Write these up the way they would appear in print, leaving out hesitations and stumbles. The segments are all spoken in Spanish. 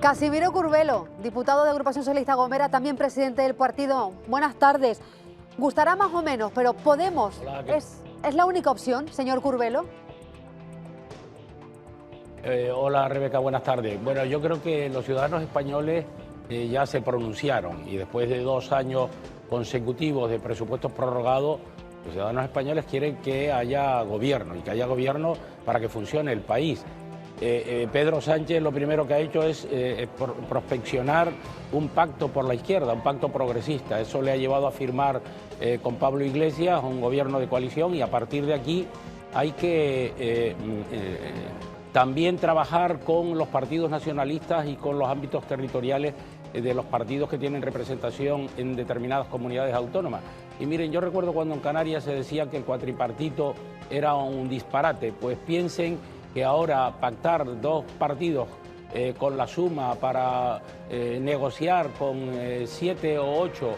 Casimiro Curbelo, diputado de Agrupación Socialista Gomera, también presidente del partido. Buenas tardes. Gustará más o menos, pero Podemos es la única opción, señor Curbelo. Hola Rebeca, buenas tardes. Bueno, yo creo que los ciudadanos españoles ya se pronunciaron y después de 2 años consecutivos de presupuestos prorrogados, los ciudadanos españoles quieren que haya gobierno y que haya gobierno para que funcione el país. Pedro Sánchez lo primero que ha hecho es prospeccionar un pacto por la izquierda, un pacto progresista. Eso le ha llevado a firmar con Pablo Iglesias un gobierno de coalición y a partir de aquí hay que también trabajar con los partidos nacionalistas y con los ámbitos territoriales de los partidos que tienen representación en determinadas comunidades autónomas. Y miren, yo recuerdo cuando en Canarias se decía que el cuatripartito era un disparate, pues piensen que ahora pactar 2 partidos con la suma para negociar con 7 o 8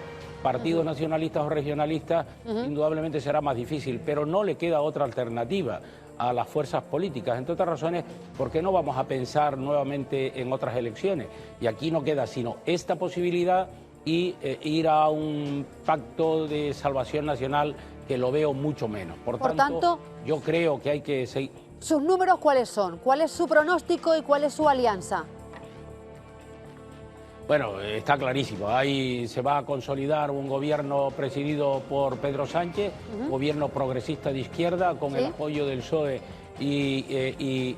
partidos nacionalistas o regionalistas, indudablemente será más difícil, pero no le queda otra alternativa a las fuerzas políticas. Entre otras razones, ¿por qué no vamos a pensar nuevamente en otras elecciones? Y aquí no queda sino esta posibilidad y ir a un pacto de salvación nacional que lo veo mucho menos. Por tanto, yo creo que hay que seguir. ¿Sus números cuáles son? ¿Cuál es su pronóstico y cuál es su alianza? Bueno, está clarísimo. Ahí se va a consolidar un gobierno presidido por Pedro Sánchez, gobierno progresista de izquierda, con el apoyo del PSOE y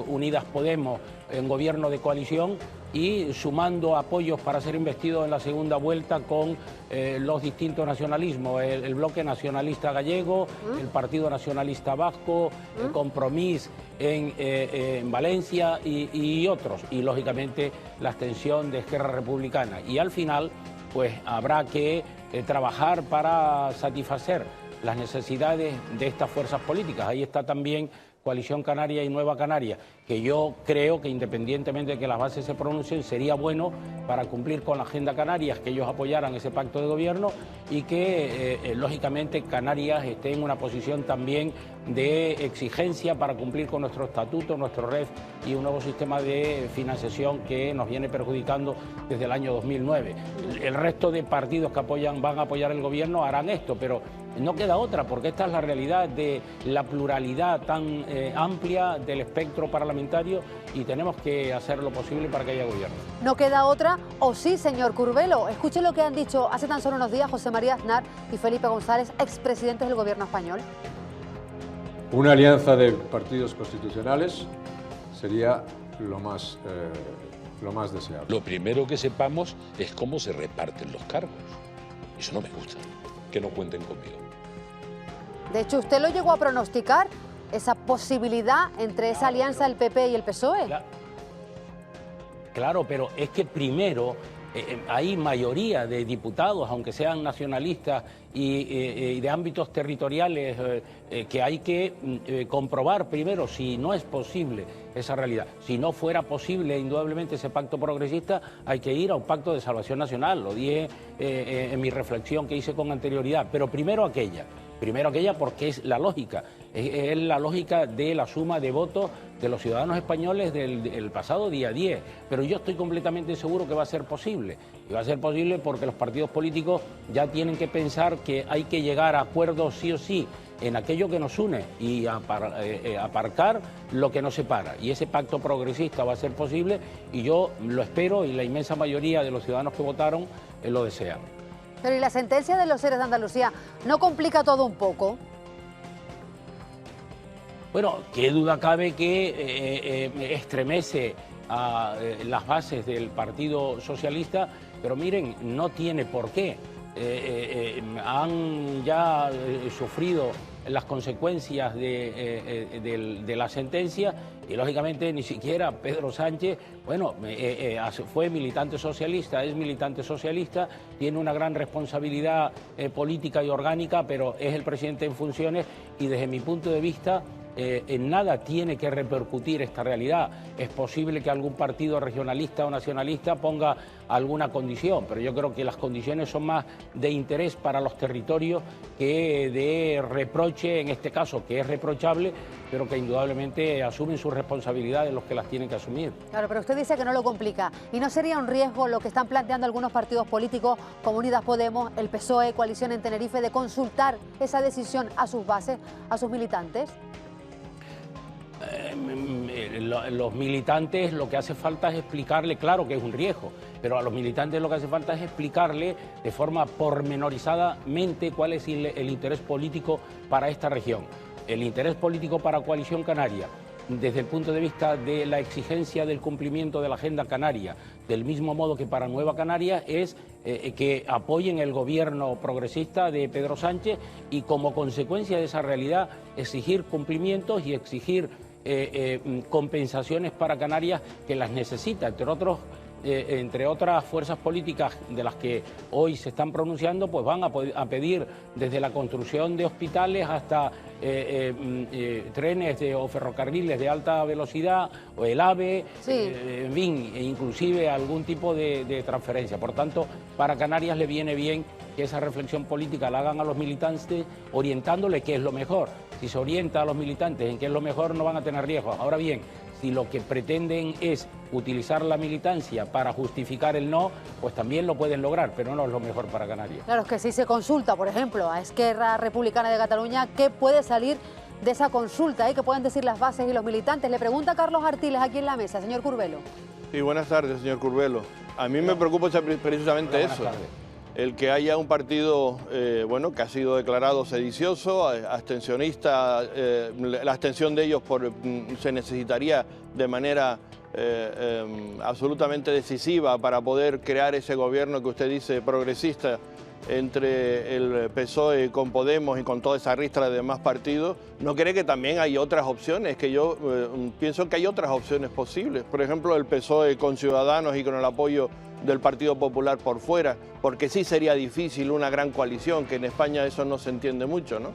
Unidas Podemos en gobierno de coalición y sumando apoyos para ser investido en la segunda vuelta con los distintos nacionalismos, el bloque nacionalista gallego, el Partido Nacionalista Vasco, el Compromís en Valencia y otros, y lógicamente la abstención de Esquerra Republicana. Y al final, pues habrá que trabajar para satisfacer las necesidades de estas fuerzas políticas. Ahí está también Coalición Canaria y Nueva Canaria, que yo creo que independientemente de que las bases se pronuncien, sería bueno para cumplir con la Agenda Canarias, que ellos apoyaran ese pacto de gobierno y que, lógicamente, Canarias esté en una posición también de exigencia para cumplir con nuestro estatuto, nuestro REF y un nuevo sistema de financiación que nos viene perjudicando desde el año 2009. El resto de partidos que van a apoyar el gobierno harán esto, pero no queda otra, porque esta es la realidad de la pluralidad tan amplia del espectro parlamentario y tenemos que hacer lo posible para que haya gobierno. No queda otra, o sí, señor Curbelo. Escuche lo que han dicho hace tan solo unos días José María Aznar y Felipe González, expresidentes del gobierno español. Una alianza de partidos constitucionales sería lo más deseable. Lo primero que sepamos es cómo se reparten los cargos. Eso no me gusta, que no cuenten conmigo. De hecho, usted lo llegó a pronosticar, esa posibilidad entre esa alianza del PP y el PSOE. Claro, pero es que primero hay mayoría de diputados, aunque sean nacionalistas y de ámbitos territoriales, que hay que comprobar primero si no es posible esa realidad. Si no fuera posible indudablemente ese pacto progresista, hay que ir a un pacto de salvación nacional. Lo dije en mi reflexión que hice con anterioridad, pero primero aquella porque es la lógica de la suma de votos de los ciudadanos españoles del pasado día 10. Pero yo estoy completamente seguro que va a ser posible. Y va a ser posible porque los partidos políticos ya tienen que pensar que hay que llegar a acuerdos sí o sí en aquello que nos une y aparcar lo que nos separa. Y ese pacto progresista va a ser posible y yo lo espero y la inmensa mayoría de los ciudadanos que votaron lo desean. Pero ¿y la sentencia de los seres de Andalucía no complica todo un poco? Bueno, qué duda cabe que estremece a las bases del Partido Socialista, pero miren, no tiene por qué. Han ya sufrido las consecuencias de la sentencia y lógicamente ni siquiera Pedro Sánchez, bueno, fue militante socialista, es militante socialista, tiene una gran responsabilidad política y orgánica, pero es el presidente en funciones y desde mi punto de vista en nada tiene que repercutir esta realidad. Es posible que algún partido regionalista o nacionalista ponga alguna condición, pero yo creo que las condiciones son más de interés para los territorios que de reproche, en este caso, que es reprochable, pero que indudablemente asumen sus responsabilidades los que las tienen que asumir. Claro, pero usted dice que no lo complica. ¿Y no sería un riesgo lo que están planteando algunos partidos políticos, como Unidas Podemos, el PSOE, Coalición en Tenerife, de consultar esa decisión a sus bases, a sus militantes? Los militantes lo que hace falta es explicarle, claro que es un riesgo, pero a los militantes lo que hace falta es explicarle de forma pormenorizadamente cuál es el interés político para esta región. El interés político para Coalición Canaria, desde el punto de vista de la exigencia del cumplimiento de la Agenda Canaria, del mismo modo que para Nueva Canarias, es que apoyen el gobierno progresista de Pedro Sánchez y, como consecuencia de esa realidad, exigir cumplimientos y exigir compensaciones para Canarias, que las necesita, entre otras fuerzas políticas de las que hoy se están pronunciando, pues van a pedir desde la construcción de hospitales hasta trenes o ferrocarriles de alta velocidad o el AVE, sí. En fin, e inclusive algún tipo de transferencia. Por tanto, para Canarias le viene bien que esa reflexión política la hagan a los militantes, orientándole qué es lo mejor. Si se orienta a los militantes en qué es lo mejor, no van a tener riesgos. Ahora bien, si lo que pretenden es utilizar la militancia para justificar el no, pues también lo pueden lograr, pero no es lo mejor para Canarias. Claro, es que si se consulta, por ejemplo, a Esquerra Republicana de Cataluña, ¿qué puede salir de esa consulta? ¿Qué pueden decir las bases y los militantes? Le pregunta Carlos Artiles aquí en la mesa, señor Curbelo. Sí, buenas tardes, señor Curbelo. A mí me preoca precisamente eso. El que haya un partido bueno, que ha sido declarado sedicioso, abstencionista, la abstención de ellos se necesitaría de manera absolutamente decisiva para poder crear ese gobierno que usted dice progresista entre el PSOE con Podemos y con toda esa ristra de demás partidos. ¿No cree que también hay otras opciones? Que yo pienso que hay otras opciones posibles. Por ejemplo, el PSOE con Ciudadanos y con el apoyo del Partido Popular por fuera, porque sí sería difícil una gran coalición, que en España eso no se entiende mucho, ¿no?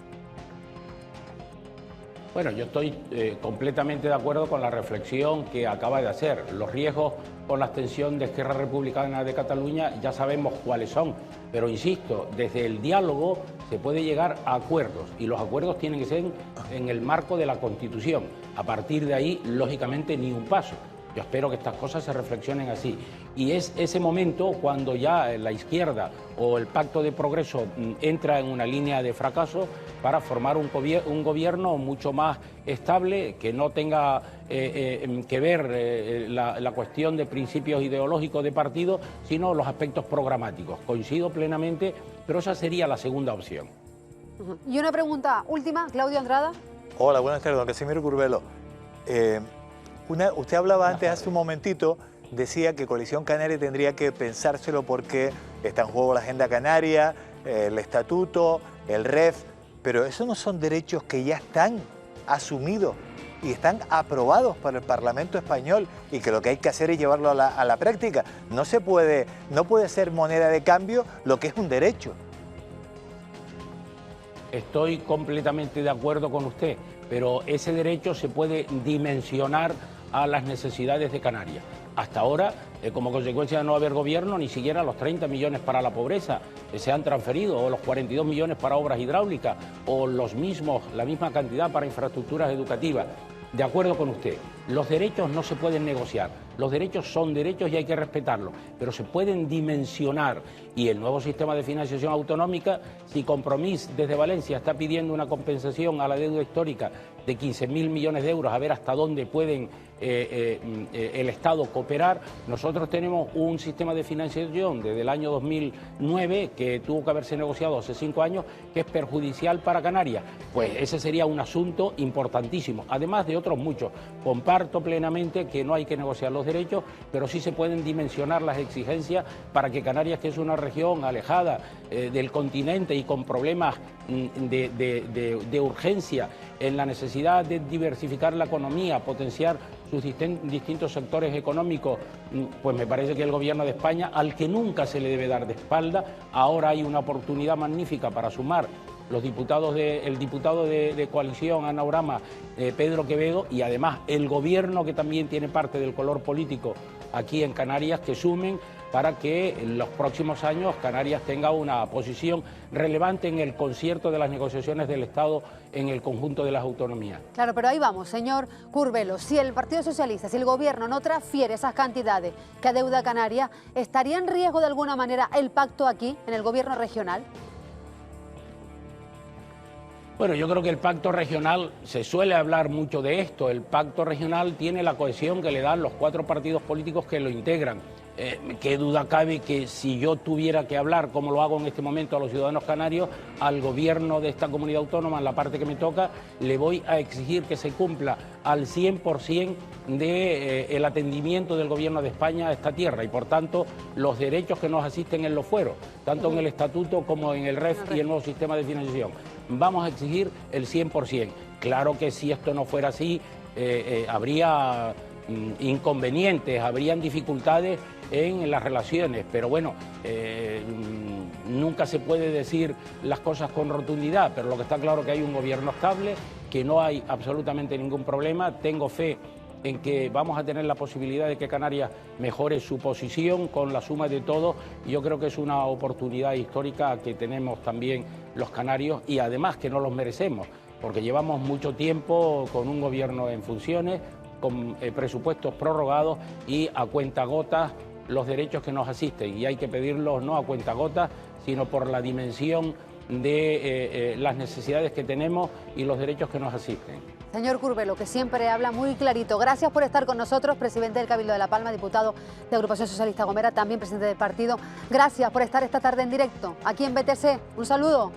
Bueno, yo estoy completamente de acuerdo con la reflexión que acaba de hacer. Los riesgos con la abstención de Esquerra Republicana de Cataluña ya sabemos cuáles son, pero insisto, desde el diálogo se puede llegar a acuerdos y los acuerdos tienen que ser en el marco de la Constitución. A partir de ahí, lógicamente, ni un paso. Yo espero que estas cosas se reflexionen así. Y es ese momento cuando ya la izquierda o el Pacto de Progreso entra en una línea de fracaso para formar un gobierno mucho más estable, que no tenga que ver la cuestión de principios ideológicos de partido, sino los aspectos programáticos. Coincido plenamente, pero esa sería la segunda opción. Y una pregunta última, Claudio Andrada. Hola, buenas tardes, don Casimiro Curbelo. Usted hablaba antes, hace un momentito, decía que Coalición Canaria tendría que pensárselo porque está en juego la Agenda Canaria, el Estatuto, el REF, pero esos no son derechos que ya están asumidos y están aprobados por el Parlamento español y que lo que hay que hacer es llevarlo a la práctica. No puede ser moneda de cambio lo que es un derecho. Estoy completamente de acuerdo con usted, pero ese derecho se puede dimensionar a las necesidades de Canarias. Hasta ahora, como consecuencia de no haber gobierno, ni siquiera los 30 millones para la pobreza se han transferido, o los 42 millones para obras hidráulicas, o la misma cantidad para infraestructuras educativas. De acuerdo con usted, los derechos no se pueden negociar, los derechos son derechos y hay que respetarlos, pero se pueden dimensionar. Y el nuevo sistema de financiación autonómica, si Compromís desde Valencia está pidiendo una compensación a la deuda histórica de 15.000 millones de euros, a ver hasta dónde pueden el Estado cooperar, nosotros tenemos un sistema de financiación desde el año 2009 que tuvo que haberse negociado hace 5 años, que es perjudicial para Canarias. Pues ese sería un asunto importantísimo, además de otros muchos. Comparto plenamente que no hay que negociar los derechos, pero sí se pueden dimensionar las exigencias para que Canarias, que es una región alejada del continente y con problemas de urgencia en la necesidad de diversificar la economía, potenciar sus distintos sectores económicos, pues me parece que el gobierno de España, al que nunca se le debe dar de espalda, ahora hay una oportunidad magnífica para sumar el diputado de coalición, Ana Orama, Pedro Quevedo, y además el gobierno, que también tiene parte del color político aquí en Canarias, que sumen para que en los próximos años Canarias tenga una posición relevante en el concierto de las negociaciones del Estado en el conjunto de las autonomías. Claro, pero ahí vamos, señor Curbelo. Si el Partido Socialista, si el Gobierno no transfiere esas cantidades que adeuda Canarias, ¿estaría en riesgo de alguna manera el pacto aquí, en el Gobierno regional? Bueno, yo creo que el pacto regional, se suele hablar mucho de esto, el pacto regional tiene la cohesión que le dan los 4 partidos políticos que lo integran. Qué duda cabe que si yo tuviera que hablar, como lo hago en este momento a los ciudadanos canarios, al gobierno de esta comunidad autónoma, en la parte que me toca, le voy a exigir que se cumpla al 100% del atendimiento del gobierno de España a esta tierra y, por tanto, los derechos que nos asisten en los fueros, tanto en el estatuto como en el REF y el nuevo sistema de financiación. Vamos a exigir el 100%. Claro que si esto no fuera así, habría inconvenientes, habrían dificultades en las relaciones, pero bueno, nunca se puede decir las cosas con rotundidad, pero lo que está claro es que hay un gobierno estable, que no hay absolutamente ningún problema. Tengo fe en que vamos a tener la posibilidad de que Canarias mejore su posición con la suma de todo. Yo creo que es una oportunidad histórica que tenemos también los canarios y además que no los merecemos, porque llevamos mucho tiempo con un gobierno en funciones, con presupuestos prorrogados y a cuentagotas los derechos que nos asisten, y hay que pedirlos no a cuentagotas, sino por la dimensión de las necesidades que tenemos y los derechos que nos asisten. Señor Curbelo, que siempre habla muy clarito. Gracias por estar con nosotros, presidente del Cabildo de La Palma, diputado de Agrupación Socialista Gomera, también presidente del partido. Gracias por estar esta tarde en directo aquí en BTC. Un saludo.